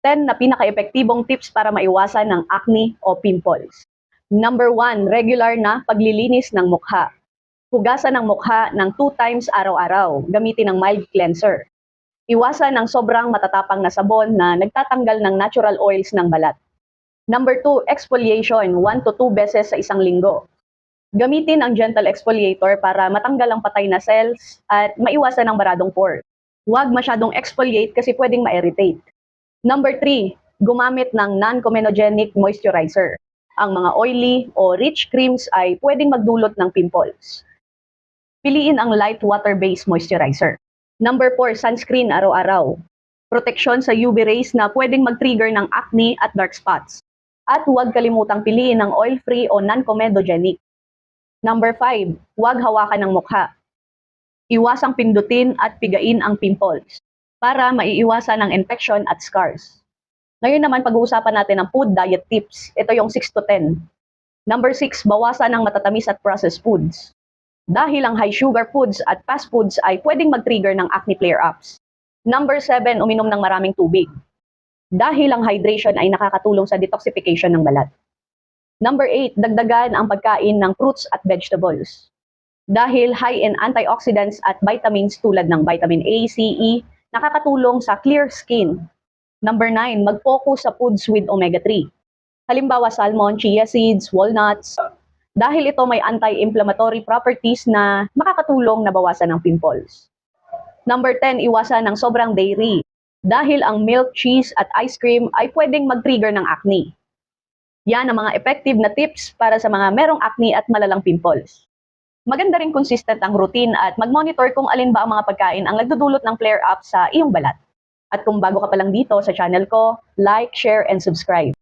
10 na pinaka-epektibong tips para maiwasan ng acne o pimples. Number 1, regular na paglilinis ng mukha. Hugasan ng mukha ng 2 times araw-araw, gamitin ng mild cleanser. Iwasan ng sobrang matatapang na sabon na nagtatanggal ng natural oils ng balat. Number 2, exfoliation, 1 to 2 beses sa isang linggo. Gamitin ang gentle exfoliator para matanggal ang patay na cells at maiwasan ang baradong pore. Huwag masyadong exfoliate kasi pwedeng ma-irritate. Number 3, gumamit ng non-comedogenic moisturizer. Ang mga oily o rich creams ay pwedeng magdulot ng pimples. Piliin ang light water-based moisturizer. Number 4, sunscreen araw-araw. Proteksyon sa UV rays na pwedeng mag-trigger ng acne at dark spots. At huwag kalimutang piliin ng oil-free o non-comedogenic. Number 5, huwag hawakan ng mukha. Iwasang pindutin at pigain ang pimples para maiiwasan ang infection at scars. Ngayon naman pag-uusapan natin ang food diet tips. Ito yung 6 to 10. Number 6, bawasan ang matatamis at processed foods. Dahil ang high sugar foods at fast foods ay pwedeng mag-trigger ng acne flare-ups. Number 7, uminom ng maraming tubig. Dahil ang hydration ay nakakatulong sa detoxification ng balat. Number 8, dagdagan ang pagkain ng fruits at vegetables. Dahil high in antioxidants at vitamins tulad ng vitamin A, C, E, nakakatulong sa clear skin. Number 9, mag-focus sa foods with omega-3. Halimbawa salmon, chia seeds, walnuts. Dahil ito may anti-inflammatory properties na makakatulong na bawasan ang pimples. Number 10, iwasan ng sobrang dairy. Dahil ang milk, cheese at ice cream ay pwedeng mag-trigger ng acne. Yan ang mga effective na tips para sa mga merong acne at malalang pimples. Maganda rin consistent ang routine at mag-monitor kung alin ba ang mga pagkain ang nagdudulot ng flare-up sa iyong balat. At kung bago ka pa lang dito sa channel ko, like, share, and subscribe.